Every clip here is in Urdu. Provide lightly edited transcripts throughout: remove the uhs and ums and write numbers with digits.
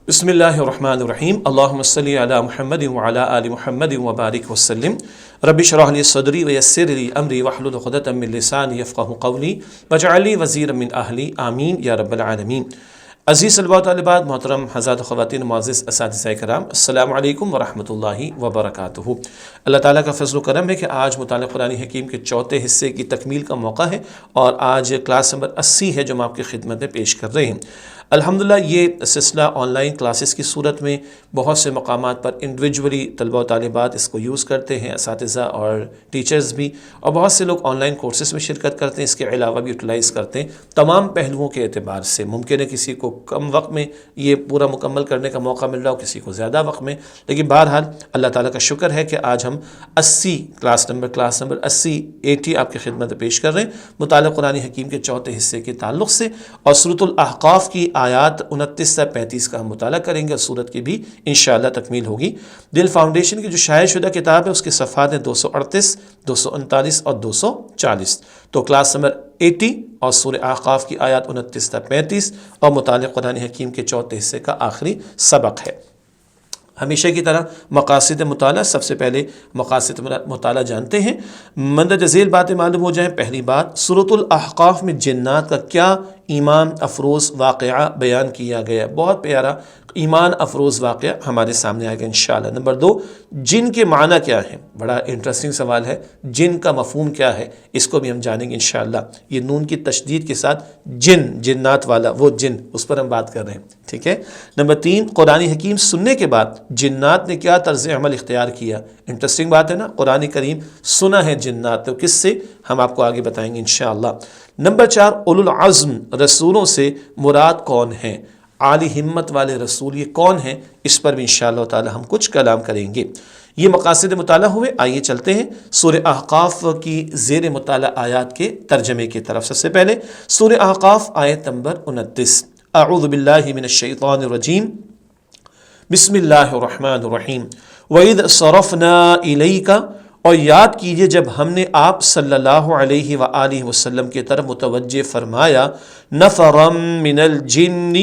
بسم اللہ الرحمن الرحیم اللہم صلی علی محمد وعلی آل محمد وبارک وسلم رب اشرح لی صدری ویسر لی امری واحلل عقدۃ من لسانی یفقہوا قولی واجعل لی وزیرا من اہلی آمین یا رب العالمین۔ عزیز طلباء و طالبات، محترم حضرات خواتین، معزز اساتذہ کرام، السلام علیکم ورحمۃ اللہ وبرکاتہ۔ اللہ تعالیٰ کا فضل و کرم ہے کہ آج مطالعہ قرآن حکیم کے چوتھے حصے کی تکمیل کا موقع ہے اور آج کلاس نمبر 80 ہے جو ہم آپ کی خدمت میں پیش کر رہے ہیں۔ الحمدللہ یہ سلسلہ آن لائن کلاسز کی صورت میں بہت سے مقامات پر انڈیویجولی طلباء و طالبات اس کو یوز کرتے ہیں، اساتذہ اور ٹیچرز بھی، اور بہت سے لوگ آن لائن کورسز میں شرکت کرتے ہیں، اس کے علاوہ بھی یوٹیلائز کرتے ہیں تمام پہلوؤں کے اعتبار سے۔ ممکن ہے کسی کو کم وقت میں یہ پورا مکمل کرنے کا موقع مل رہا ہو، کسی کو زیادہ وقت میں، لیکن بہرحال اللہ تعالیٰ کا شکر ہے کہ آج ہم 80 کلاس نمبر 80 آپ کی خدمت میں پیش کر رہے ہیں مطالعہ قرآن حکیم کے چوتھے حصے کے تعلق سے، اور سورۃ الاحقاف کی آیات 29 سے 35 کا ہم مطالعہ کریں گے اور سورت کی بھی انشاءاللہ تکمیل ہوگی۔ دل فاؤنڈیشن کی جو شائع شدہ کتاب ہے اس کے صفحات ہیں 238، 239 اور 240۔ تو کلاس نمبر 80 اور سورہ احقاف کی آیات 29 سے 35 اور مطالعہ قرآن حکیم کے چوتھے حصے کا آخری سبق ہے۔ ہمیشہ کی طرح مقاصد مطالعہ، سب سے پہلے مقاصد مطالعہ جانتے ہیں، مندرجہ ذیل باتیں معلوم ہو جائیں۔ پہلی بات، سورۃ الاحقاف میں جنات کا کیا ایمان افروز واقعہ بیان کیا گیا، بہت پیارا ایمان افروز واقعہ ہمارے سامنے آئے گا انشاءاللہ۔ نمبر 2، جن کے معنی کیا ہیں، بڑا انٹرسٹنگ سوال ہے، جن کا مفہوم کیا ہے، اس کو بھی ہم جانیں گے انشاءاللہ۔ یہ نون کی تشدید کے ساتھ جنات والا وہ جن، اس پر ہم بات کر رہے ہیں، ٹھیک ہے۔ نمبر 3، قرآن حکیم سننے کے بعد جنات نے کیا طرز عمل اختیار کیا۔ انٹرسٹنگ بات ہے نا، قرآن کریم سنا ہے جنات، تو کس سے، ہم آپ کو آگے بتائیں گے انشاءاللہ۔ نمبر 4، اولو العزم رسولوں سے مراد کون ہیں، عالی ہمت والے رسول یہ کون ہیں، اس پر بھی انشاءاللہ تعالی ہم کچھ کلام کریں گے۔ یہ مقاصد مطالعہ ہوئے، آئیے چلتے ہیں سورہ احقاف کی زیر مطالعہ آیات کے ترجمے کی طرف۔ سب سے پہلے سورہ احقاف آیت نمبر 29۔ اعوذ باللہ من الشیطان الرجیم، بسم اللہ الرحمن الرحیم۔ وَإِذْ صَرَفْنَا إِلَيْكَ، اور یاد کیجئے جب ہم نے آپ صلی اللہ علیہ وآلہ وسلم کی طرف متوجہ فرمایا نفرا من الجن،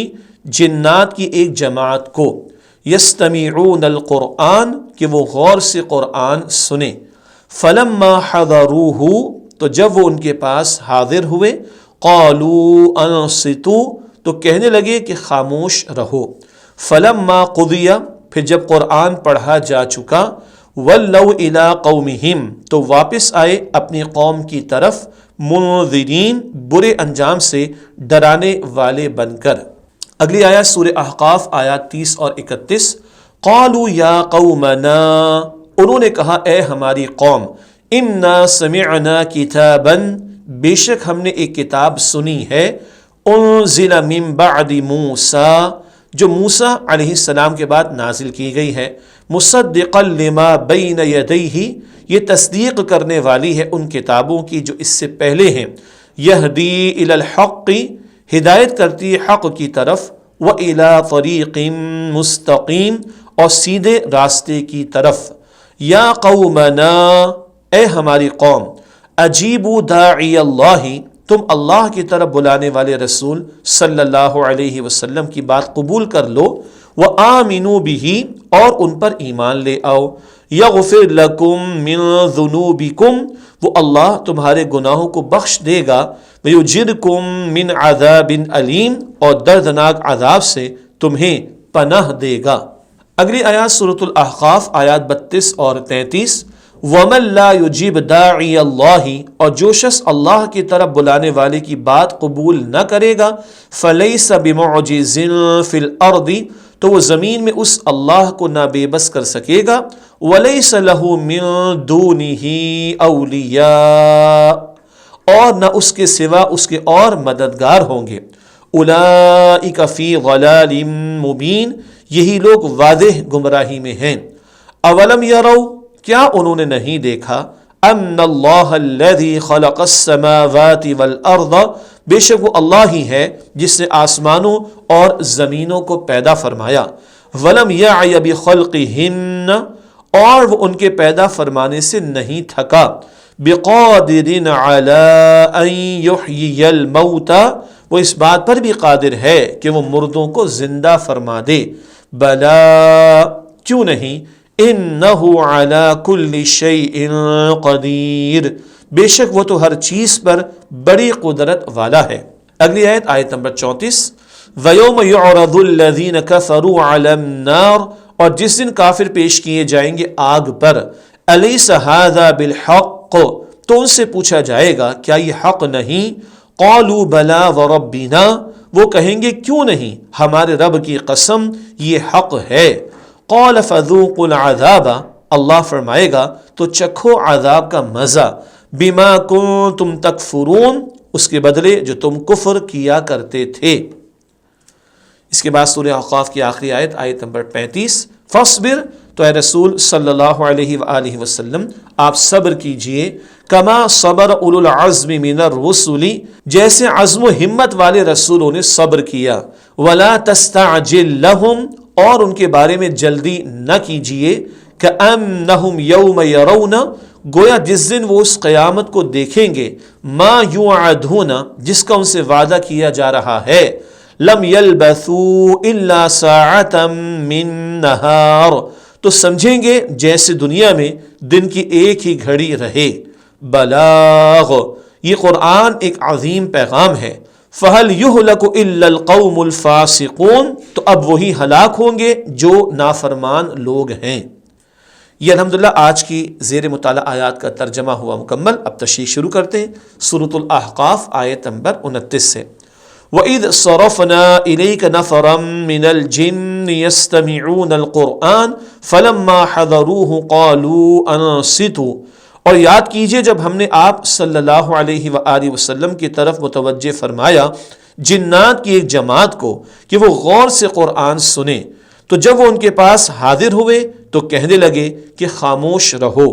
جنات کی ایک جماعت کو، یستمعون القرآن، کہ وہ غور سے قرآن سنیں، فلما حضروہ، تو جب وہ ان کے پاس حاضر ہوئے، قالوا انصتوا، تو کہنے لگے کہ خاموش رہو، فلما قضی، پھر جب قرآن پڑھا جا چکا، ولوا الی قومہم، تو واپس آئے اپنی قوم کی طرف، منذرین، برے انجام سے ڈرانے والے بن کر۔ اگلی آیات سورہ احقاف آیات 30 اور 31۔ قالوا یا قومنا، انہوں نے کہا اے ہماری قوم، انا سمعنا کتابا، بے شک ہم نے ایک کتاب سنی ہے، انزل من بعد موسیٰ، جو موسیٰ علیہ السلام کے بعد نازل کی گئی ہے، مصدقا لما بین یدیہ، یہ تصدیق کرنے والی ہے ان کتابوں کی جو اس سے پہلے ہیں، یہدی الی الحق، ہدایت کرتی ہے حق کی طرف، وَإِلَىٰ طَرِيقٍ مُسْتَقِيمٍ، اور سیدھے راستے کی طرف۔ یا قومنا، اے ہماری قوم، اجیبوا داعی اللہ، تم اللہ کی طرف بلانے والے رسول صلی اللہ علیہ وسلم کی بات قبول کر لو، وآمنوا بہ، اور ان پر ایمان لے آؤ، یغفر لکم من ذنوبکم، وہ اللہ تمہارے گناہوں کو بخش دے گا، ویجرکم من عذاب علیم، اور دردناک عذاب سے تمہیں پناہ دے گا۔ اگلی آیات سورۃ الاحقاف آیات 32 اور 33۔ وَمَن لَا يُجِبْ دَاعِيَ اللَّهِ، اور جو شخص اللہ کی طرف بلانے والے کی بات قبول نہ کرے گا، فَلَيْسَ بِمُعْجِزٍ فِي الْأَرْضِ، تو وہ زمین میں اس اللہ کو نہ بے بس کر سکے گا، وَلَيْسَ لَهُ مِن دُونِهِ أَوْلِيَاء، اور نہ اس کے سوا اس کے اور مددگار ہوں گے، أُولَئِكَ فِي ضَلَالٍ مُبِينٍ، یہی لوگ واضح گمراہی میں ہیں۔ اولم یروا، کیا انہوں نے نہیں دیکھا، ان اللہ الذی خلق السماوات والارض، بے شک وہ اللہ ہی ہے جس نے آسمانوں اور زمینوں کو پیدا فرمایا، ولم یعی بخلقہن، اور وہ ان کے پیدا فرمانے سے نہیں تھکا، بقادر علی ان یحیی الموتى، وہ اس بات پر بھی قادر ہے کہ وہ مردوں کو زندہ فرما دے۔ بلا، کیوں نہیں، انہ علی کل شیء قدیر، بے شک وہ تو ہر چیز پر بڑی قدرت والا ہے۔ اگلی آیت، آیت نمبر 34، وَيَوْمَ يُعْرَضُ الَّذِينَ كَفَرُوا عَلَى النَّارِ، اور جس دن کافر پیش کیے جائیں گے آگ پر، أَلَيْسَ هَذَا بِالْحَقِّ، تو ان سے پوچھا جائے گا کیا یہ حق نہیں؟ قَالُوا بَلَا وَرَبِّنَا، وہ کہیں گے کیوں نہیں، ہمارے رب کی قسم یہ حق ہے۔ قَالَ فَذُوقُوا الْعَذَابَ، اللہ فرمائے گا تو چکھو عذاب کا مزہ، بِمَا كُنتُمْ تَكْفُرُونَ، اس کے بدلے جو تم کفر کیا کرتے تھے۔ اس کے بعد سورہ احقاف کی آخری آیت، آیت نمبر 35، فاصبر، تو اے رسول صلی اللہ علیہ وآلہ وسلم آپ صبر کیجئے، کما صبر اولو العزم من الرسل، جیسے عزم و ہمت والے رسولوں نے صبر کیا، ولا تستعجل لهم، اور ان کے بارے میں جلدی نہ کیجئے، کأنہم یوم یرون، گویا جس دن وہ اس قیامت کو دیکھیں گے، ما یوعدون، جس کا ان سے وعدہ کیا جا رہا ہے، لم یلبثوا الا ساعة من نہار، تو سمجھیں گے جیسے دنیا میں دن کی ایک ہی گھڑی رہے۔ بلاغ، یہ قرآن ایک عظیم پیغام ہے۔ فَهَلْ يُهْلَكُ إِلَّا الْقَوْمُ الْفَاسِقُونَ، تو اب وہی ہلاک ہوں گے جو نافرمان لوگ ہیں۔ یہ الحمدللہ آج کی زیر مطالعہ آیات کا ترجمہ ہوا مکمل۔ اب تشریح شروع کرتے ہیں سورۃ الاحقاف آیت نمبر 29 سے۔ وَإِذْ صَرَفْنَا إِلَيْكَ نَفَرًا مِنَ الْجِنِّ يَسْتَمِعُونَ الْقُرْآنَ فَلَمَّا حَضَرُوهُ قَالُوا أَنصِتُوا، اور یاد کیجئے جب ہم نے آپ صلی اللہ علیہ وآلہ وسلم کی طرف متوجہ فرمایا جنات کی ایک جماعت کو کہ وہ غور سے قرآن سنیں، تو جب وہ ان کے پاس حاضر ہوئے تو کہنے لگے کہ خاموش رہو۔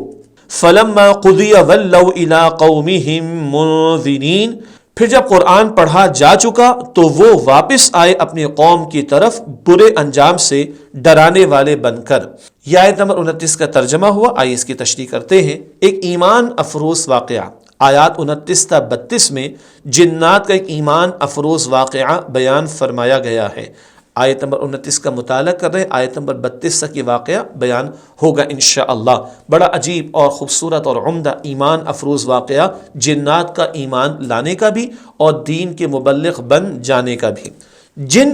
فَلَمَّا قُضِيَ وَلَّوْا إِلَىٰ قَوْمِهِمْ مُنذِرِينَ، پھر جب قرآن پڑھا جا چکا تو وہ واپس آئے اپنی قوم کی طرف برے انجام سے ڈرانے والے بن کر۔ یہ آیت نمبر 29 کا ترجمہ ہوا۔ آئیے اس کی تشریح کرتے ہیں۔ ایک ایمان افروز واقعہ، آیات 29 تا 32 میں جنات کا ایک ایمان افروز واقعہ بیان فرمایا گیا ہے۔ آیت نمبر 29 کا مطالعہ کر رہے ہیں، آیت نمبر 32 تک یہ واقعہ بیان ہوگا انشاءاللہ۔ بڑا عجیب اور خوبصورت اور عمدہ ایمان افروز واقعہ، جنات کا ایمان لانے کا بھی اور دین کے مبلغ بن جانے کا بھی۔ جن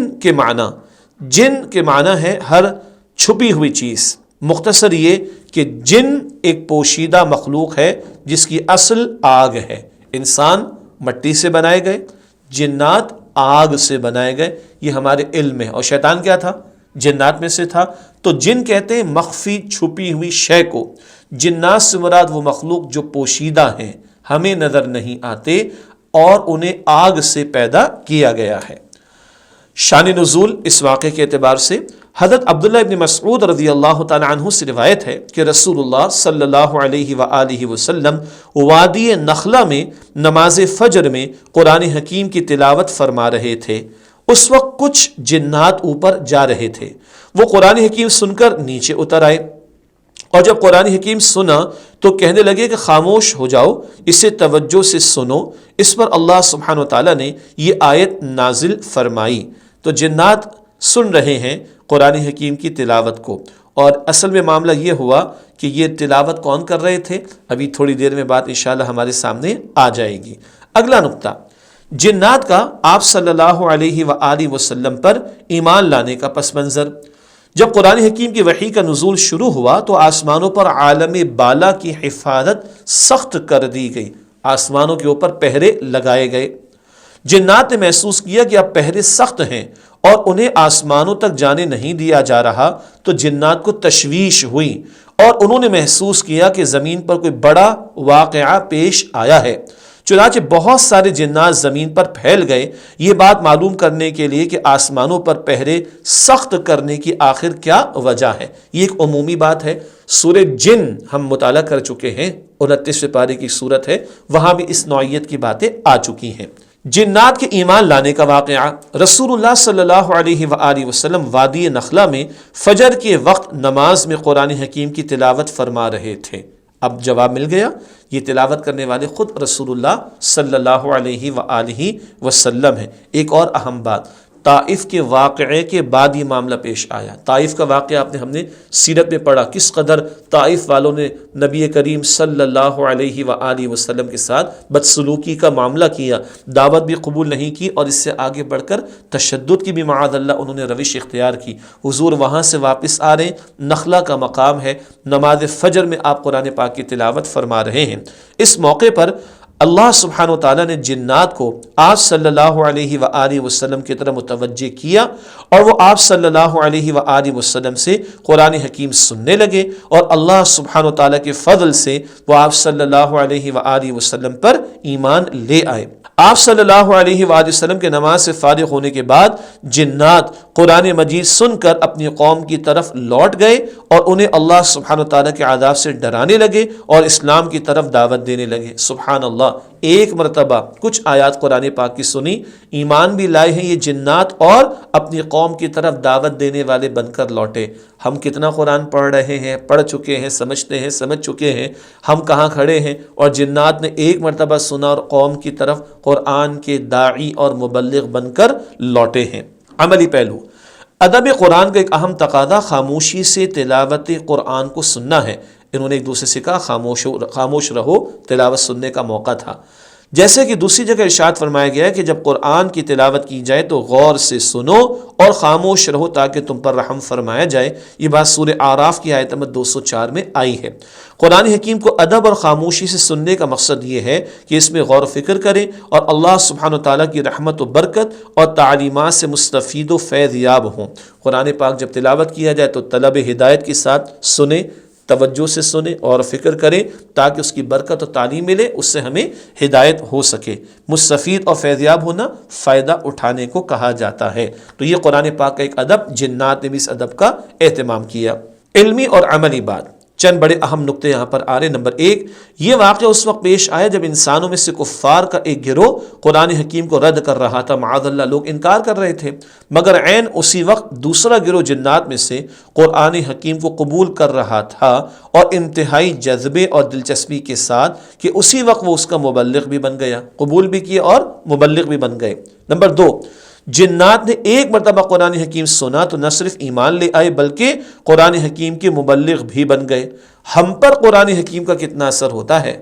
کے معنی ہے ہر چھپی ہوئی چیز، مختصر یہ کہ جن ایک پوشیدہ مخلوق ہے جس کی اصل آگ ہے۔ انسان مٹی سے بنائے گئے، جنات آگ سے بنائے گئے، یہ ہمارے علم ہے۔ اور شیطان کیا تھا؟ جنات میں سے تھا۔ تو جن کہتے ہیں مخفی چھپی ہوئی شے کو، جنات سے مراد وہ مخلوق جو پوشیدہ ہیں، ہمیں نظر نہیں آتے اور انہیں آگ سے پیدا کیا گیا ہے۔ شان نزول اس واقعے کے اعتبار سے حضرت عبداللہ ابن مسعود رضی اللہ تعالی عنہ سے روایت ہے کہ رسول اللہ صلی اللہ علیہ وآلہ وسلم وادی نخلہ میں نماز فجر میں قرآن حکیم کی تلاوت فرما رہے تھے۔ اس وقت کچھ جنات اوپر جا رہے تھے، وہ قرآن حکیم سن کر نیچے اتر آئے، اور جب قرآن حکیم سنا تو کہنے لگے کہ خاموش ہو جاؤ، اسے توجہ سے سنو، اس پر اللہ سبحانہ وتعالی نے یہ آیت نازل فرمائی۔ تو جنات سن رہے ہیں قرآن حکیم کی تلاوت کو، اور اصل میں معاملہ یہ ہوا کہ یہ تلاوت کون کر رہے تھے، ابھی تھوڑی دیر میں بات انشاءاللہ ہمارے سامنے آ جائے گی۔ اگلا نقطہ، جنات کا آپ صلی اللہ علیہ وآلہ وسلم پر ایمان لانے کا پس منظر۔ جب قرآن حکیم کی وحی کا نزول شروع ہوا تو آسمانوں پر عالم بالا کی حفاظت سخت کر دی گئی، آسمانوں کے اوپر پہرے لگائے گئے۔ جنات نے محسوس کیا کہ اب پہرے سخت ہیں اور انہیں آسمانوں تک جانے نہیں دیا جا رہا، تو جنات کو تشویش ہوئی اور انہوں نے محسوس کیا کہ زمین پر کوئی بڑا واقعہ پیش آیا ہے۔ چنانچہ بہت سارے جنات زمین پر پھیل گئے، یہ بات معلوم کرنے کے لیے کہ آسمانوں پر پہرے سخت کرنے کی آخر کیا وجہ ہے۔ یہ ایک عمومی بات ہے، سورہ جن ہم مطالعہ کر چکے ہیں، 29 پارے کی سورت ہے، وہاں بھی اس نوعیت کی باتیں آ چکی ہیں۔ جنات کے ایمان لانے کا واقعہ، رسول اللہ صلی اللہ علیہ وآلہ وسلم وادی نخلہ میں فجر کے وقت نماز میں قرآن حکیم کی تلاوت فرما رہے تھے۔ اب جواب مل گیا، یہ تلاوت کرنے والے خود رسول اللہ صلی اللہ علیہ وآلہ وسلم ہیں۔ ایک اور اہم بات، طائف کے واقعے کے بعد یہ معاملہ پیش آیا۔ طائف کا واقعہ ہم نے سیرت میں پڑھا، کس قدر طائف والوں نے نبی کریم صلی اللہ علیہ وآلہ وسلم کے ساتھ بدسلوکی کا معاملہ کیا، دعوت بھی قبول نہیں کی، اور اس سے آگے بڑھ کر تشدد کی بھی معاذ اللہ انہوں نے روش اختیار کی۔ حضور وہاں سے واپس آ رہے ہیں، نخلا کا مقام ہے، نماز فجر میں آپ قرآن پاک کی تلاوت فرما رہے ہیں۔ اس موقع پر اللہ سبحانہ وتعالیٰ نے جنات کو آپ صلی اللہ علیہ وآلہ وسلم کی طرف متوجہ کیا، اور وہ آپ صلی اللہ علیہ وآلہ وسلم سے قرآن حکیم سننے لگے، اور اللہ سبحانہ وتعالیٰ کے فضل سے وہ آپ صلی اللہ علیہ وآلہ وسلم پر ایمان لے آئے۔ آپ صلی اللہ علیہ وآلہ وسلم کے نماز سے فارغ ہونے کے بعد جنات قرآن مجید سن کر اپنی قوم کی طرف لوٹ گئے، اور انہیں اللہ سبحانہ وتعالیٰ کے عذاب سے ڈرانے لگے اور اسلام کی طرف دعوت دینے لگے۔ سبحان اللہ، ایک مرتبہ کچھ آیات قرآن پاک کی سنی، ایمان بھی لائے ہیں یہ جنات، اور اپنی قوم کی طرف دعوت دینے والے بن کر لوٹے۔ ہم کتنا قرآن پڑھ رہے ہیں، پڑھ چکے ہیں، سمجھتے ہیں، سمجھ چکے ہیں، ہم کہاں کھڑے ہیں، اور جنات نے ایک مرتبہ سنا اور قوم کی طرف قرآن کے داعی اور مبلغ بن کر لوٹے ہیں۔ عملی پہلو، ادب قرآن کا ایک اہم تقاضا خاموشی سے تلاوت قرآن کو سننا ہے۔ انہوں نے ایک دوسرے سے کہا خاموش رہو، تلاوت سننے کا موقع تھا۔ جیسے کہ دوسری جگہ ارشاد فرمایا گیا ہے کہ جب قرآن کی تلاوت کی جائے تو غور سے سنو اور خاموش رہو تاکہ تم پر رحم فرمایا جائے۔ یہ بات سورہ اعراف کی آیت نمبر 204 میں آئی ہے۔ قرآن حکیم کو ادب اور خاموشی سے سننے کا مقصد یہ ہے کہ اس میں غور و فکر کریں اور اللہ سبحانہ وتعالیٰ کی رحمت و برکت اور تعلیمات سے مستفید و فیض یاب ہوں۔ قرآن پاک جب تلاوت کیا جائے تو طلب ہدایت کے ساتھ سنیں، توجہ سے سنیں اور فکر کریں تاکہ اس کی برکت اور تعلیم ملے، اس سے ہمیں ہدایت ہو سکے۔ مستفید اور فیضیاب ہونا فائدہ اٹھانے کو کہا جاتا ہے۔ تو یہ قرآن پاک کا ایک ادب، جنات نے بھی اس ادب کا اہتمام کیا۔ علمی اور عملی بات، چند بڑے اہم نقطے یہاں پر آ رہے ہیں۔ نمبر 1، یہ واقعہ اس وقت پیش آیا جب انسانوں میں سے کفار کا ایک گروہ قرآن حکیم کو رد کر رہا تھا، معاذ اللہ، لوگ انکار کر رہے تھے، مگر عین اسی وقت دوسرا گروہ جنات میں سے قرآن حکیم کو قبول کر رہا تھا، اور انتہائی جذبے اور دلچسپی کے ساتھ کہ اسی وقت وہ اس کا مبلغ بھی بن گیا، قبول بھی کیا اور مبلغ بھی بن گئے۔ نمبر 2، جنات نے ایک مرتبہ قرآن حکیم سنا تو نہ صرف ایمان لے آئے بلکہ قرآن حکیم کے مبلغ بھی بن گئے۔ ہم پر قرآن حکیم کا کتنا اثر ہوتا ہے،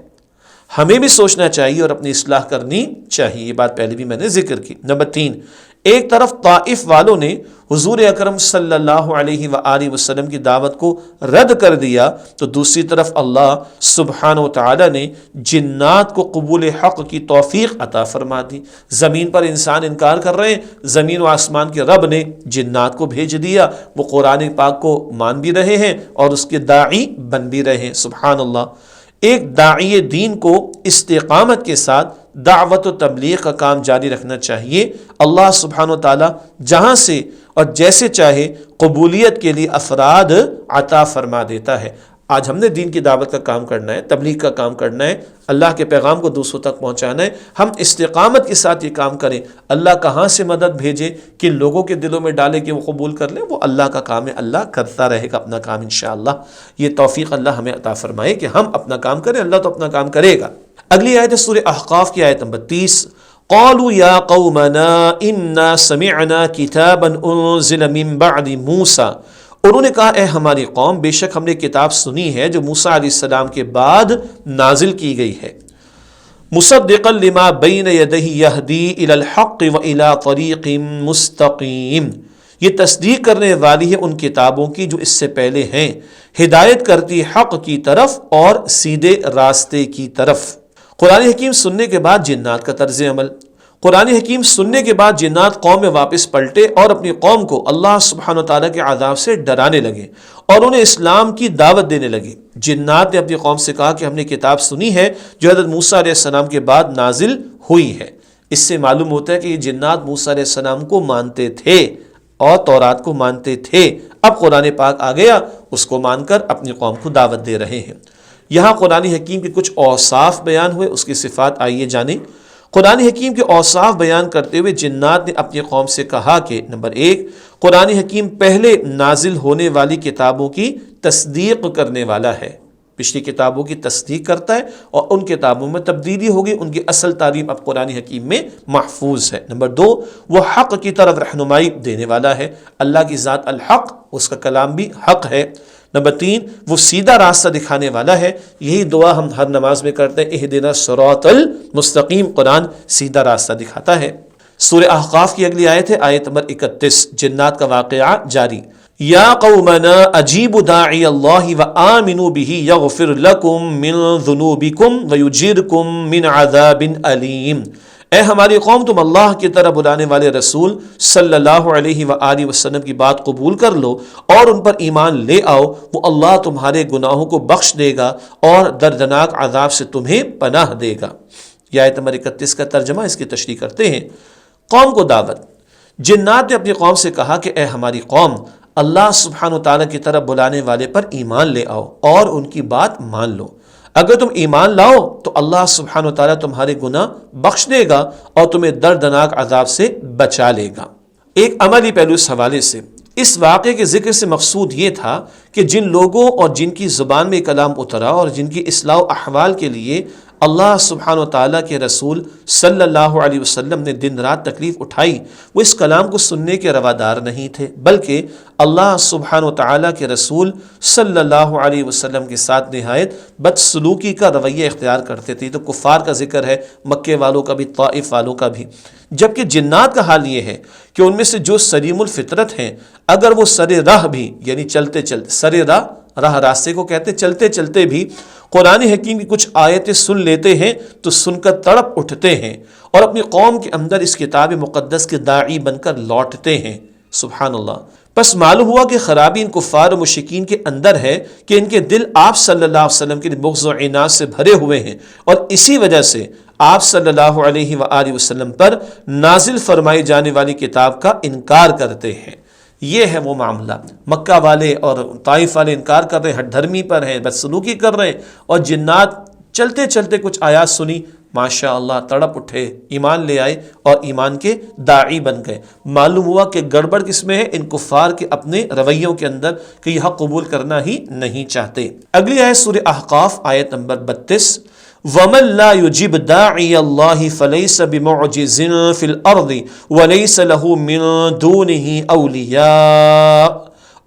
ہمیں بھی سوچنا چاہیے اور اپنی اصلاح کرنی چاہیے۔ یہ بات پہلے بھی میں نے ذکر کی۔ نمبر 3، ایک طرف طائف والوں نے حضور اکرم صلی اللہ علیہ وآلہ وسلم کی دعوت کو رد کر دیا، تو دوسری طرف اللہ سبحانہ وتعالی نے جنات کو قبول حق کی توفیق عطا فرما دی۔ زمین پر انسان انکار کر رہے ہیں، زمین و آسمان کے رب نے جنات کو بھیج دیا، وہ قرآن پاک کو مان بھی رہے ہیں اور اس کے داعی بن بھی رہے ہیں۔ سبحان اللہ۔ ایک داعی دین کو استقامت کے ساتھ دعوت و تبلیغ کا کام جاری رکھنا چاہیے۔ اللہ سبحانہ و تعالی جہاں سے اور جیسے چاہے قبولیت کے لیے افراد عطا فرما دیتا ہے۔ آج ہم نے دین کی دعوت کا کام کرنا ہے، تبلیغ کا کام کرنا ہے، اللہ کے پیغام کو دوسروں تک پہنچانا ہے۔ ہم استقامت کے ساتھ یہ کام کریں۔ اللہ کہاں سے مدد بھیجے، کن لوگوں کے دلوں میں ڈالے کہ وہ قبول کر لیں، وہ اللہ کا کام ہے، اللہ کرتا رہے گا اپنا کام انشاءاللہ۔ یہ توفیق اللہ ہمیں عطا فرمائے کہ ہم اپنا کام کریں، اللہ تو اپنا کام کرے گا۔ اگلی آیت ہے سورہ احقاف کی آیت نمبر 30۔ قالوا یا قومنا انا سمعنا کتابا انزل من بعد موسیٰ، انہوں نے کہا اے ہماری قوم، بے شک ہم نے کتاب سنی ہے جو موسیٰ علیہ السلام کے بعد نازل کی گئی ہے، مصدقا لما بین یدہ یہدی الی الحق و الی طریق مستقیم، یہ تصدیق کرنے والی ہے ان کتابوں کی جو اس سے پہلے ہیں، ہدایت کرتی حق کی طرف اور سیدھے راستے کی طرف۔ قرآن حکیم سننے کے بعد جنات کا طرز عمل، قرآن حکیم سننے کے بعد جنات قوم میں واپس پلٹے اور اپنی قوم کو اللہ سبحانہ وتعالیٰ کے عذاب سے ڈرانے لگے اور انہیں اسلام کی دعوت دینے لگے۔ جنات نے اپنی قوم سے کہا کہ ہم نے کتاب سنی ہے جو حضرت موسیٰ علیہ السلام کے بعد نازل ہوئی ہے۔ اس سے معلوم ہوتا ہے کہ یہ جنات موسیٰ علیہ السلام کو مانتے تھے اور تورات کو مانتے تھے۔ اب قرآن پاک آ گیا، اس کو مان کر اپنی قوم کو دعوت دے رہے ہیں۔ یہاں قرآن حکیم کے کچھ اوصاف بیان ہوئے، اس کی صفات آئیے جانیں۔ قرآن حکیم کے اوصاف بیان کرتے ہوئے جنات نے اپنی قوم سے کہا کہ نمبر 1، قرآن حکیم پہلے نازل ہونے والی کتابوں کی تصدیق کرنے والا ہے۔ پچھلی کتابوں کی تصدیق کرتا ہے اور ان کتابوں میں تبدیلی ہوگی، ان کی اصل تعلیم اب قرآن حکیم میں محفوظ ہے۔ نمبر 2، وہ حق کی طرف رہنمائی دینے والا ہے، اللہ کی ذات الحق، اس کا کلام بھی حق ہے۔ نمبر 3، وہ سیدھا راستہ دکھانے والا ہے، یہی دعا ہم ہر نماز میں کرتے ہیں، اہدنا الصراط المستقیم، قرآن سیدھا راستہ دکھاتا ہے۔ سورہ احقاف کی اگلی آیت ہے آیت نمبر 31، جنات کا واقعہ جاری۔ یا قومنا اجیبوا داعی اللہ وآمنوا بہ یغفر لکم من ذنوبکم ویجرکم من عذاب علیم۔ اے ہماری قوم، تم اللہ کی طرح بلانے والے رسول صلی اللہ علیہ وآلہ وسلم کی بات قبول کر لو اور ان پر ایمان لے آؤ، وہ اللہ تمہارے گناہوں کو بخش دے گا اور دردناک عذاب سے تمہیں پناہ دے گا۔ یہ آیت نمبر 31 کا ترجمہ، اس کی تشریح کرتے ہیں۔ قوم کو دعوت۔ جنات نے اپنی قوم سے کہا کہ اے ہماری قوم، اللہ سبحانہ وتعالیٰ کی طرف بلانے والے پر ایمان لے آؤ اور ان کی بات مان لو۔ اگر تم ایمان لاؤ تو اللہ سبحانہ وتعالیٰ تمہارے گناہ بخش دے گا اور تمہیں دردناک عذاب سے بچا لے گا۔ ایک عملی پہلو اس حوالے سے، اس واقعے کے ذکر سے مقصود یہ تھا کہ جن لوگوں اور جن کی زبان میں کلام اترا اور جن کی اصلاح و احوال کے لیے اللہ سبحانہ وتعالیٰ کے رسول صلی اللہ علیہ وسلم نے دن رات تکلیف اٹھائی، وہ اس کلام کو سننے کے روادار نہیں تھے، بلکہ اللہ سبحانہ وتعالیٰ کے رسول صلی اللہ علیہ وسلم کے ساتھ نہایت بدسلوکی کا رویہ اختیار کرتے تھے۔ تو کفار کا ذکر ہے، مکے والوں کا بھی، طائف والوں کا بھی۔ جبکہ جنات کا حال یہ ہے کہ ان میں سے جو سلیم الفطرت ہیں، اگر وہ سر راہ بھی، یعنی چلتے چلتے، سر راہ راستے کو کہتے، چلتے چلتے بھی قرآن حکیم کی کچھ آیتیں سن لیتے ہیں تو سن کر تڑپ اٹھتے ہیں اور اپنی قوم کے اندر اس کتاب مقدس کے داعی بن کر لوٹتے ہیں۔ سبحان اللہ۔ پس معلوم ہوا کہ خرابی ان کفار و مشرکین کے اندر ہے کہ ان کے دل آپ صلی اللہ علیہ وسلم کے بغض و عناد سے بھرے ہوئے ہیں، اور اسی وجہ سے آپ صلی اللہ علیہ وآلہ وسلم پر نازل فرمائی جانے والی کتاب کا انکار کرتے ہیں۔ یہ ہے وہ معاملہ۔ مکہ والے اور طائف والے انکار کر رہے ہیں، ہٹ دھرمی پر ہیں، بدسلوکی کر رہے ہیں، اور جنات چلتے چلتے کچھ آیات سنی، ماشاء اللہ تڑپ اٹھے، ایمان لے آئے اور ایمان کے داعی بن گئے۔ معلوم ہوا کہ گڑبڑ کس میں ہے؟ ان کفار کے اپنے رویوں کے اندر کہ یہ حق قبول کرنا ہی نہیں چاہتے۔ اگلی آیت سورہ احقاف آیت نمبر 32، وَمَن لَا يُجِبْ دَاعِيَ اللَّهِ فَلَيْسَ بِمُعْجِزٍ فِي الْأَرْضِ وَلَيْسَ لَهُ مِن دُونِهِ أَوْلِيَاءُ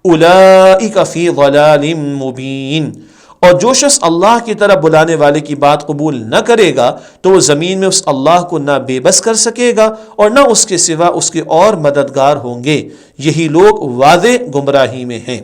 أُولَئِكَ فِي ضَلَالٍ مُبِينٍ۔ اور جو شخص اللہ کی طرف بلانے والے کی بات قبول نہ کرے گا تو وہ زمین میں اس اللہ کو نہ بے بس کر سکے گا اور نہ اس کے سوا اس کے اور مددگار ہوں گے، یہی لوگ واضح گمراہی میں ہیں۔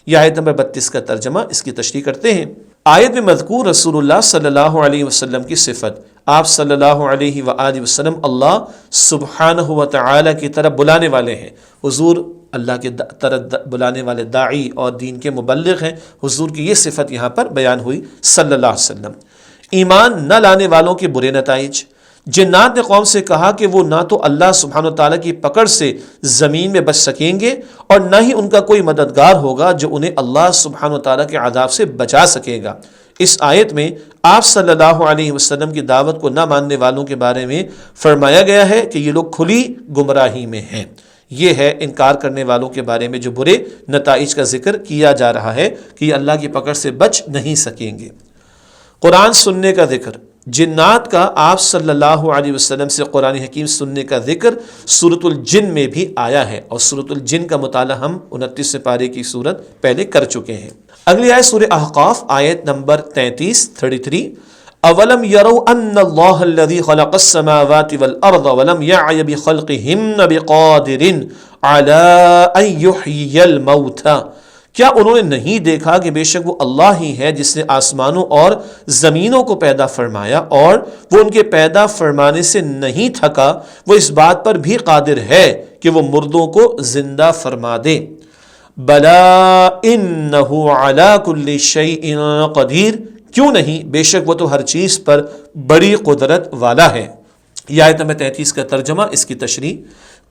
یہ آیت نمبر 32 کا ترجمہ، اس کی تشریح کرتے ہیں۔ آیت میں مذکور رسول اللہ صلی اللہ علیہ وسلم کی صفت، آپ صلی اللہ علیہ وآلہ وسلم اللہ سبحانہ وتعالی کی طرف بلانے والے ہیں، حضور اللہ کے طرف بلانے والے داعی اور دین کے مبلغ ہیں، حضور کی یہ صفت یہاں پر بیان ہوئی صلی اللہ علیہ وسلم۔ ایمان نہ لانے والوں کے برے نتائج۔ جنات نے قوم سے کہا کہ وہ نہ تو اللہ سبحانہ وتعالیٰ کی پکڑ سے زمین میں بچ سکیں گے اور نہ ہی ان کا کوئی مددگار ہوگا جو انہیں اللہ سبحانہ وتعالیٰ کے عذاب سے بچا سکے گا۔ اس آیت میں آپ صلی اللہ علیہ وسلم کی دعوت کو نہ ماننے والوں کے بارے میں فرمایا گیا ہے کہ یہ لوگ کھلی گمراہی میں ہیں۔ یہ ہے انکار کرنے والوں کے بارے میں جو برے نتائج کا ذکر کیا جا رہا ہے کہ یہ اللہ کی پکڑ سے بچ نہیں سکیں گے۔ قرآن سننے کا ذکر۔ جنات کا آپ صلی اللہ علیہ وسلم سے قرآن حکیم سننے کا ذکر سورۃ الجن میں بھی آیا ہے، اور سورۃ الجن کا مطالعہ ہم 29 پارے کی سورت پہلے کر چکے ہیں۔ اگلی آیت سورہ احقاف آیت نمبر 33 اولم يروا ان اللہ الذي خلق السماوات والارض ولم يعي بخلقهن بقادر على ان يحيي الموتى۔ کیا انہوں نے نہیں دیکھا کہ بے شک وہ اللہ ہی ہے جس نے آسمانوں اور زمینوں کو پیدا فرمایا اور وہ ان کے پیدا فرمانے سے نہیں تھکا، وہ اس بات پر بھی قادر ہے کہ وہ مردوں کو زندہ فرما دے۔ بلا انہ علی کل شیء قدیر، کیوں نہیں، بے شک وہ تو ہر چیز پر بڑی قدرت والا ہے۔ یہ آیت نمبر 33 کا ترجمہ، اس کی تشریح۔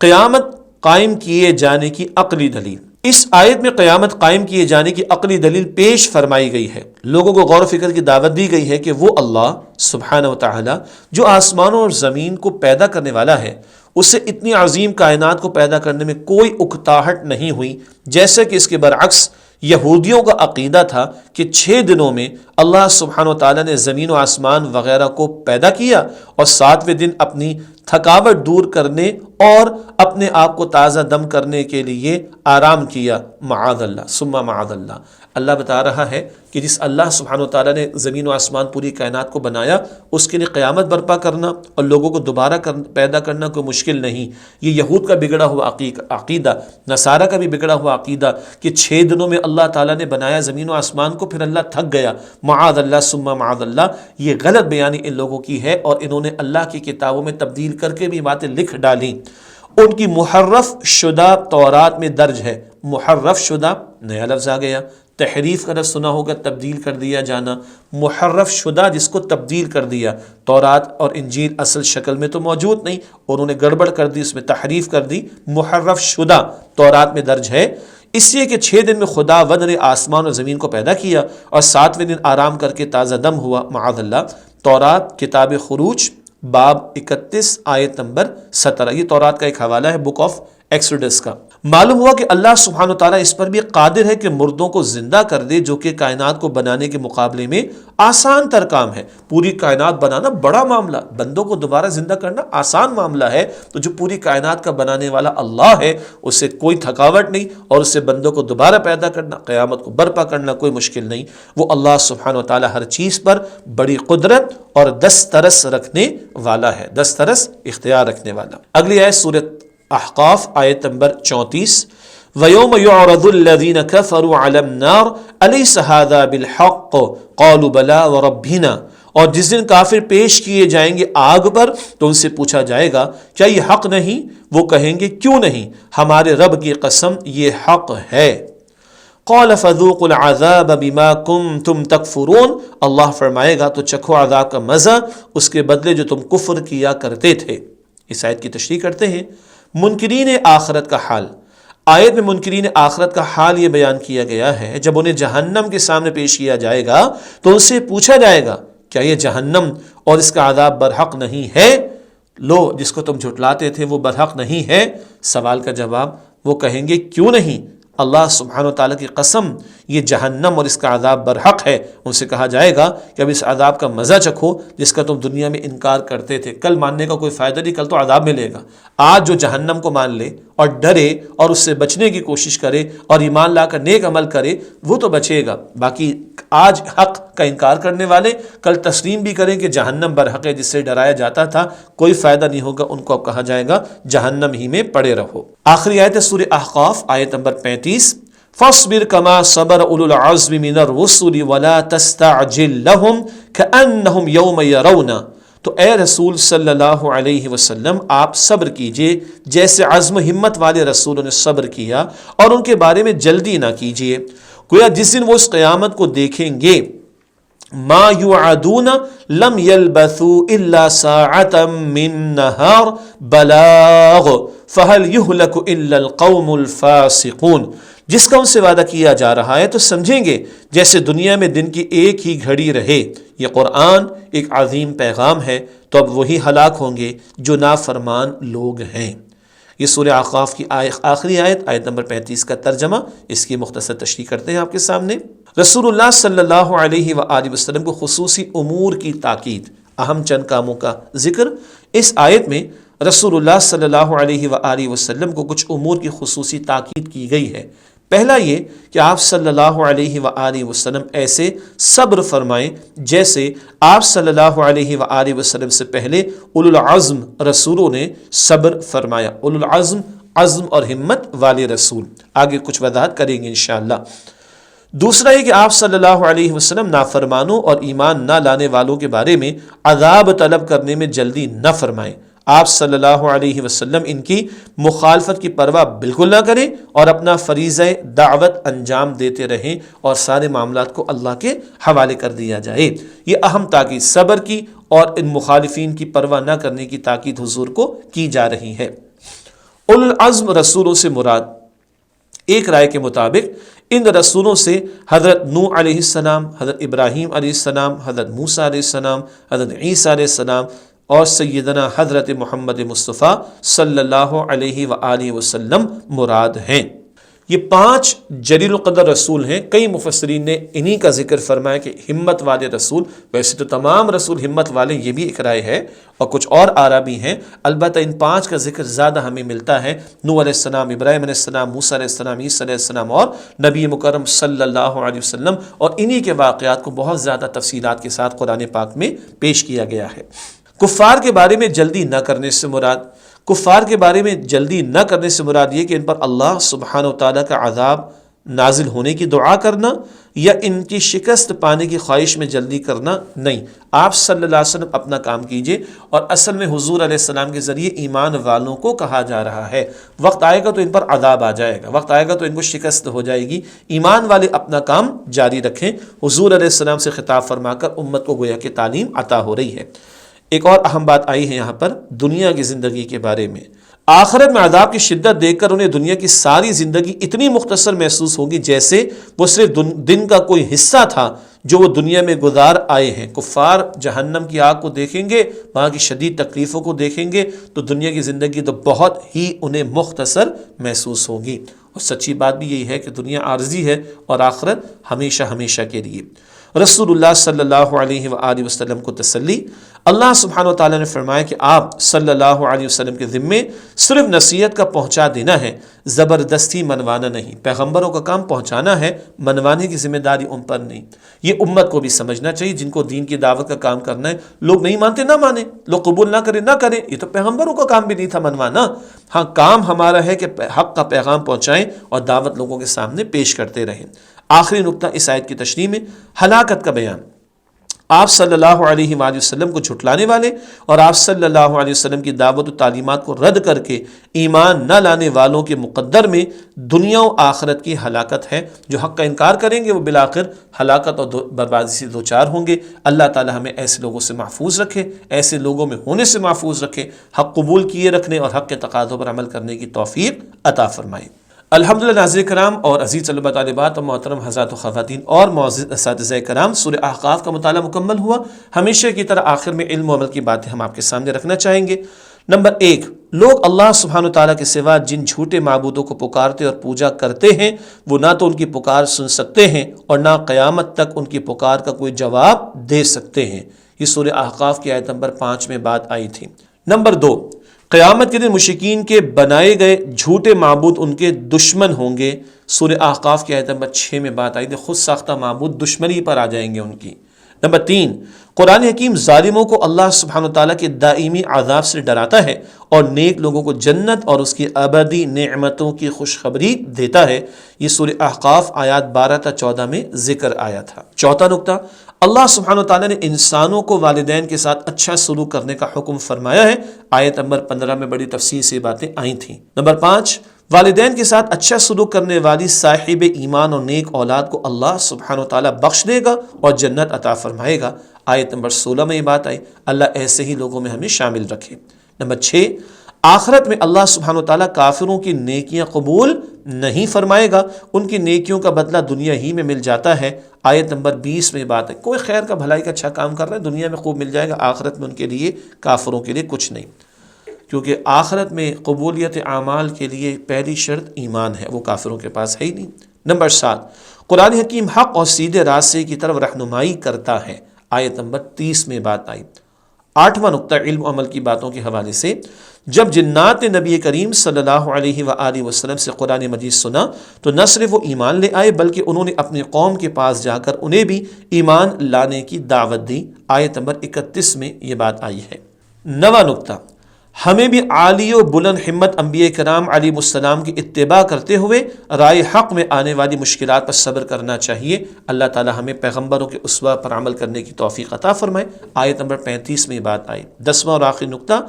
قیامت قائم کیے جانے کی عقلی دلیل۔ اس آیت میں قیامت قائم کیے جانے کی عقلی دلیل پیش فرمائی گئی ہے، لوگوں کو غور و فکر کی دعوت دی گئی ہے کہ وہ اللہ سبحانہ وتعالی جو آسمانوں اور زمین کو پیدا کرنے والا ہے، اس سے اتنی عظیم کائنات کو پیدا کرنے میں کوئی اکتاہٹ نہیں ہوئی، جیسے کہ اس کے برعکس یہودیوں کا عقیدہ تھا کہ 6 دنوں میں اللہ سبحانہ و تعالیٰ نے زمین و آسمان وغیرہ کو پیدا کیا اور 7ویں دن اپنی تھکاوٹ دور کرنے اور اپنے آپ کو تازہ دم کرنے کے لیے آرام کیا۔ معاذ اللہ ثم معاذ اللہ، اللہ بتا رہا ہے کہ جس اللہ سبحانہ و تعالیٰ نے زمین و آسمان پوری کائنات کو بنایا، اس کے لیے قیامت برپا کرنا اور لوگوں کو دوبارہ پیدا کرنا کوئی مشکل نہیں۔ یہ یہود کا بگڑا ہوا عقیدہ، نصارہ کا بھی بگڑا ہوا عقیدہ کہ 6 دنوں میں اللہ تعالیٰ نے بنایا زمین و آسمان کو، پھر اللہ تھک گیا۔ معاذ اللہ ثم معاذ اللہ، یہ غلط بیانی ان لوگوں کی ہے اور انہوں نے اللہ کی کتابوں میں تبدیل کر کے بھی باتیں لکھ ڈالیں۔ ان کی محرف شدہ تورات میں درج ہے۔ محرف شدہ نیا لفظ آ گیا، تحریف کا لفظ سنا ہوگا، تبدیل کر دیا جانا۔ محرف شدہ جس کو تبدیل کر دیا، تورات اور انجیل اصل شکل میں تو موجود نہیں، انہوں نے گڑبڑ کر دی، اس میں تحریف کر دی، محرف شدہ تورات میں درج ہے۔ اس لیے کہ 6 دن میں خدا وند نے آسمان اور زمین کو پیدا کیا اور 7ویں دن آرام کر کے تازہ دم ہوا۔ معاذ اللہ۔ تورات کتاب خروج باب 31 آیت نمبر 17، یہ تورات کا ایک حوالہ ہے بک آف ایکسوڈس کا۔ معلوم ہوا کہ اللہ سبحانہ وتعالیٰ اس پر بھی قادر ہے کہ مردوں کو زندہ کر دے، جو کہ کائنات کو بنانے کے مقابلے میں آسان تر کام ہے۔ پوری کائنات بنانا بڑا معاملہ، بندوں کو دوبارہ زندہ کرنا آسان معاملہ ہے، تو جو پوری کائنات کا بنانے والا اللہ ہے، اس سے کوئی تھکاوٹ نہیں، اور اس سے بندوں کو دوبارہ پیدا کرنا، قیامت کو برپا کرنا کوئی مشکل نہیں۔ وہ اللہ سبحانہ وتعالیٰ ہر چیز پر بڑی قدرت اور دسترس رکھنے والا ہے، دسترس اختیار رکھنے والا۔ اگلی آیت سورۃ احقاف آیت نمبر 34، وَيَوْمَ يُعْرَضُ الَّذِينَ كَفَرُوا عَلَى النَّارِ أَلَيْسَ هَذَا بِالْحَقِّ قَالُوا بَلَىٰ وَرَبِّنَا، اور جس دن کافر پیش کیے جائیں گے آگ پر تو ان سے پوچھا جائے گا کیا یہ حق نہیں؟ وہ کہیں گے کیوں نہیں، ہمارے رب کی قسم یہ حق ہے۔ قَالَ فَذُوقُوا الْعَذَابَ بِمَا كُنتُمْ تَكْفُرُونَ، اللہ فرمائے گا تو چکھو عذاب کا مزہ اس کے بدلے جو تم کفر کیا کرتے تھے۔ اس آیت کی تشریح کرتے ہیں۔ منکرین آخرت کا حال، آیت میں منکرین آخرت کا حال یہ بیان کیا گیا ہے، جب انہیں جہنم کے سامنے پیش کیا جائے گا تو ان سے پوچھا جائے گا کیا یہ جہنم اور اس کا عذاب برحق نہیں ہے؟ لو جس کو تم جھٹلاتے تھے وہ برحق نہیں ہے؟ سوال کا جواب وہ کہیں گے کیوں نہیں، اللہ سبحانہ وتعالیٰ کی قسم یہ جہنم اور اس کا عذاب برحق ہے۔ ان سے کہا جائے گا کہ اب اس عذاب کا مزہ چکھو جس کا تم دنیا میں انکار کرتے تھے، کل ماننے کا کوئی فائدہ نہیں، کل تو عذاب ملے گا۔ آج جو جہنم کو مان لے اور ڈرے اور اس سے بچنے کی کوشش کرے اور ایمان لا کر نیک عمل کرے وہ تو بچے گا، باقی آج حق کا انکار کرنے والے کل تسلیم بھی کریں کہ جہنم برحق ہے جس سے ڈرایا جاتا تھا، کوئی فائدہ نہیں ہوگا، ان کو اب کہا جائے گا جہنم ہی میں پڑے رہو۔ آخری آیت ہے سورہ احقاف آیت نمبر 35، فاصبر كما صبر اولو العزم من الرسل ولا تستعجل لهم كأنهم يوم يرون، تو اے رسول صلی اللہ علیہ وسلم آپ صبر کیجئے جیسے عزم و ہمت والے رسولوں نے صبر کیا، اور ان کے بارے میں جلدی نہ کیجئے، گویا جس دن وہ اس قیامت کو دیکھیں گے۔ ما یوعدون لم یلبثوا الا ساعة من نہار بلاغ فہل یہلک الا القوم الفاسقون، جس کا ان سے وعدہ کیا جا رہا ہے تو سمجھیں گے جیسے دنیا میں دن کی ایک ہی گھڑی رہے۔ یہ قرآن ایک عظیم پیغام ہے، تو اب وہی ہلاک ہوں گے جو نافرمان لوگ ہیں۔ یہ سورہ احقاف کی آخری آیت، آیت نمبر 35 کا ترجمہ، اس کی مختصر تشریح کرتے ہیں آپ کے سامنے۔ رسول اللہ صلی اللہ علیہ وآلہ وسلم کو خصوصی امور کی تاکید، اہم چند کاموں کا ذکر۔ اس آیت میں رسول اللہ صلی اللہ علیہ وآلہ وسلم کو کچھ امور کی خصوصی تاکید کی گئی ہے۔ پہلا یہ کہ آپ صلی اللہ علیہ وآلہ وسلم ایسے صبر فرمائیں جیسے آپ صلی اللہ علیہ وآلہ وسلم سے پہلے اولو العزم رسولوں نے صبر فرمایا۔ اولو العزم، عزم اور ہمت والے رسول، آگے کچھ وضاحت کریں گے انشاءاللہ۔ دوسرا یہ کہ آپ صلی اللہ علیہ وسلم نافرمانوں اور ایمان نہ لانے والوں کے بارے میں عذاب طلب کرنے میں جلدی نہ فرمائیں۔ آپ صلی اللہ علیہ وسلم ان کی مخالفت کی پرواہ بالکل نہ کریں اور اپنا فریضہ دعوت انجام دیتے رہیں اور سارے معاملات کو اللہ کے حوالے کر دیا جائے۔ یہ اہم تاکید صبر کی اور ان مخالفین کی پرواہ نہ کرنے کی تاکید حضور کو کی جا رہی ہے۔ اولو العزم رسولوں سے مراد، ایک رائے کے مطابق ان رسولوں سے حضرت نوح علیہ السلام، حضرت ابراہیم علیہ السلام، حضرت موسیٰ علیہ السلام، حضرت عیسیٰ علیہ السلام اور سیدنا حضرت محمد مصطفیٰ صلی اللہ علیہ وآلہ وسلم مراد ہیں۔ یہ 5 جلیل القدر رسول ہیں. کئی مفسرین نے انہی کا ذکر فرمایا کہ ہمت والے رسول. ویسے تو تمام رسول ہمت والے، یہ بھی ایک رائے ہے، اور کچھ اور آرا بھی ہیں، البتہ ان 5 کا ذکر زیادہ ہمیں ملتا ہے. نوح علیہ السلام، ابراہیم علیہ السلام، موسیٰ علیہ السلام، عیسیٰ علیہ السلام اور نبی مکرم صلی اللہ علیہ وسلم، اور انہی کے واقعات کو بہت زیادہ تفصیلات کے ساتھ قرآن پاک میں پیش کیا گیا ہے. کفار کے بارے میں جلدی نہ کرنے سے مراد، کفار کے بارے میں جلدی نہ کرنے سے مراد یہ کہ ان پر اللہ سبحانہ و تعالیٰ کا عذاب نازل ہونے کی دعا کرنا یا ان کی شکست پانے کی خواہش میں جلدی کرنا نہیں. آپ صلی اللہ علیہ وسلم اپنا کام کیجئے، اور اصل میں حضور علیہ السلام کے ذریعے ایمان والوں کو کہا جا رہا ہے. وقت آئے گا تو ان پر عذاب آ جائے گا، وقت آئے گا تو ان کو شکست ہو جائے گی. ایمان والے اپنا کام جاری رکھیں. حضور علیہ السلام سے خطاب فرما کر امت کو گویا کہ تعلیم عطا ہو رہی ہے. ایک اور اہم بات آئی ہے یہاں پر دنیا کی زندگی کے بارے میں. آخرت میں عذاب کی شدت دیکھ کر انہیں دنیا کی ساری زندگی اتنی مختصر محسوس ہوگی جیسے وہ صرف دن کا کوئی حصہ تھا جو وہ دنیا میں گزار آئے ہیں. کفار جہنم کی آگ کو دیکھیں گے، وہاں کی شدید تکلیفوں کو دیکھیں گے تو دنیا کی زندگی تو بہت ہی انہیں مختصر محسوس ہوگی. اور سچی بات بھی یہی ہے کہ دنیا عارضی ہے اور آخرت ہمیشہ ہمیشہ کے لیے. رسول اللہ صلی اللہ علیہ وآلہ وسلم کو تسلی. اللہ سبحانہ و تعالیٰ نے فرمایا کہ آپ صلی اللہ علیہ وسلم کے ذمے صرف نصیحت کا پہنچا دینا ہے، زبردستی منوانا نہیں. پیغمبروں کا کام پہنچانا ہے، منوانے کی ذمہ داری ان پر نہیں. یہ امت کو بھی سمجھنا چاہیے جن کو دین کی دعوت کا کام کرنا ہے. لوگ نہیں مانتے نہ مانیں، لوگ قبول نہ کریں نہ کریں، یہ تو پیغمبروں کا کام بھی نہیں تھا منوانا. ہاں کام ہمارا ہے کہ حق کا پیغام پہنچائیں اور دعوت لوگوں کے سامنے پیش کرتے رہیں. آخری نقطہ اس آیت کی تشریح میں ہلاکت کا بیان. آپ صلی اللہ علیہ وآلہ وسلم کو جھٹلانے والے اور آپ صلی اللہ علیہ وسلم کی دعوت و تعلیمات کو رد کر کے ایمان نہ لانے والوں کے مقدر میں دنیا و آخرت کی ہلاکت ہے. جو حق کا انکار کریں گے وہ بالآخر ہلاکت اور بربادی سے دوچار ہوں گے. اللہ تعالی ہمیں ایسے لوگوں سے محفوظ رکھے، ایسے لوگوں میں ہونے سے محفوظ رکھے، حق قبول کیے رکھنے اور حق کے تقاضوں پر عمل کرنے کی توفیق عطا فرمائے. الحمدللہ ناظرین کرام اور عزیز طلباء طالبات اور محترم حضرات و خواتین اور معزز اساتذہ کرام، سورہ احقاف کا مطالعہ مکمل ہوا. ہمیشہ کی طرح آخر میں علم و عمل کی باتیں ہم آپ کے سامنے رکھنا چاہیں گے. نمبر 1، لوگ اللہ سبحانہ تعالیٰ کے سوا جن جھوٹے معبودوں کو پکارتے اور پوجا کرتے ہیں وہ نہ تو ان کی پکار سن سکتے ہیں اور نہ قیامت تک ان کی پکار کا کوئی جواب دے سکتے ہیں. یہ سورہ احقاف کی آیت نمبر 5 میں بات آئی تھی. نمبر 2، قیامت کے دن مشرکین کے بنائے گئے جھوٹے معبود ان کے دشمن ہوں گے. سورہ احقاف کی آیت نمبر 6 میں بات آئی تھی، خود ساختہ معبود دشمنی پر آ جائیں گے ان کی. نمبر 3، قرآن حکیم ظالموں کو اللہ سبحانہ تعالیٰ کے دائمی عذاب سے ڈراتا ہے اور نیک لوگوں کو جنت اور اس کی ابدی نعمتوں کی خوشخبری دیتا ہے. یہ سورہ احقاف آیات 12 تا 14 میں ذکر آیا تھا. چوتھا نقطہ، اللہ سبحانہ تعالیٰ نے انسانوں کو والدین کے ساتھ اچھا سلوک کرنے کا حکم فرمایا ہے. آیت نمبر 15 میں بڑی تفصیل سے باتیں آئی تھیں. نمبر 5، والدین کے ساتھ اچھا سلوک کرنے والی صاحب ایمان اور نیک اولاد کو اللہ سبحانہ تعالیٰ بخش دے گا اور جنت عطا فرمائے گا. آیت نمبر 16 میں یہ بات آئی. اللہ ایسے ہی لوگوں میں ہمیں شامل رکھے. نمبر 6، آخرت میں اللہ سبحانہ وتعالیٰ کافروں کی نیکیاں قبول نہیں فرمائے گا، ان کی نیکیوں کا بدلہ دنیا ہی میں مل جاتا ہے. آیت نمبر 20 میں بات ہے. کوئی خیر کا بھلائی کا اچھا کام کر رہا ہے دنیا میں خوب مل جائے گا، آخرت میں ان کے لیے کافروں کے لیے کچھ نہیں، کیونکہ آخرت میں قبولیت اعمال کے لیے پہلی شرط ایمان ہے، وہ کافروں کے پاس ہے ہی نہیں. نمبر 7، قرآن حکیم حق اور سیدھے راستے کی طرف رہنمائی کرتا ہے. آیت نمبر 30 میں بات آئی. 8واں نقطہ علم و عمل کی باتوں کے حوالے سے، جب جنات نے نبی کریم صلی اللہ علیہ وآلہ وسلم سے قرآن مجید سنا تو نہ صرف وہ ایمان لے آئے بلکہ انہوں نے اپنی قوم کے پاس جا کر انہیں بھی ایمان لانے کی دعوت دی. آیت نمبر 31 میں یہ بات آئی ہے. 9واں نقطہ، ہمیں بھی عالی و بلند ہمت انبیاء کرام علیہ السلام کی اتباع کرتے ہوئے رائے حق میں آنے والی مشکلات پر صبر کرنا چاہیے. اللہ تعالی ہمیں پیغمبروں کے اسوہ پر عمل کرنے کی توفیق عطا فرمائے. آیت نمبر 35 میں یہ بات آئی. 10واں اور آخری نقطہ،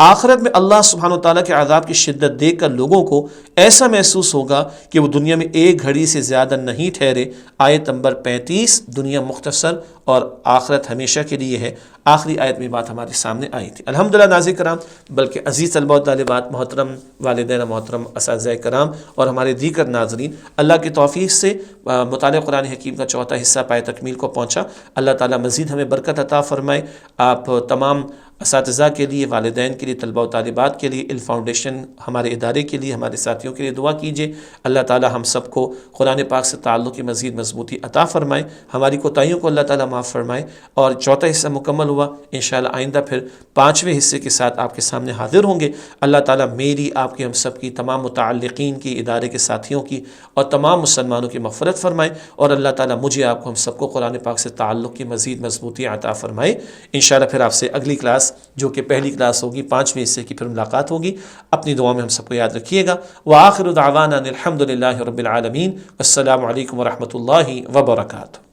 آخرت میں اللہ سبحانہ وتعالیٰ کے عذاب کی شدت دیکھ کر لوگوں کو ایسا محسوس ہوگا کہ وہ دنیا میں ایک گھڑی سے زیادہ نہیں ٹھہرے. آیت نمبر 35، دنیا مختصر اور آخرت ہمیشہ کے لیے ہے. آخری آیت میں بات ہمارے سامنے آئی تھی. الحمدللہ ناظرین کرام، بلکہ عزیز طلباء و طالبات، محترم والدین، محترم اساتذہ کرام اور ہمارے دیگر ناظرین، اللہ کی توفیق سے مطالعہ قرآن حکیم کا چوتھا حصہ پائے تکمیل کو پہنچا. اللہ تعالیٰ مزید ہمیں برکت عطا فرمائے. آپ تمام اساتذہ کے لیے، والدین کے لیے، طلباء و طالبات کے لیے، فاؤنڈیشن ہمارے ادارے کے لیے، ہمارے ساتھیوں کے لیے دعا کیجیے۔ اللہ تعالی ہم سب کو قرآن پاک سے تعلق کی مزید مضبوطی عطا فرمائے، ہماری کوتاہیوں کو اللہ تعالی معاف فرمائے۔ اور چوتھا حصہ مکمل ہوا، انشاءاللہ آئندہ پھر 5ویں حصے کے ساتھ آپ کے سامنے حاضر ہوں گے۔ اللہ تعالی میری، آپ کی، ہم سب کی، تمام متعلقین کی، ادارے کے ساتھیوں کی اور تمام مسلمانوں کی مغفرت فرمائے، اور اللہ تعالی مجھے، آپ کو، ہم سب کو قرآن پاک سے تعلق کی مزید مضبوطی عطا فرمائے۔ انشاءاللہ پھر آپ سے اگلی کلاس، جو کہ پہلی کلاس ہوگی 5ویں حصے کی، پھر ملاقات ہوگی۔ اپنی دعا میں ہم سب کو یاد رکھیے گا۔ وآخر دعوانا الحمد للہ رب العالمین۔ السلام علیکم ورحمۃ اللہ وبرکاتہ۔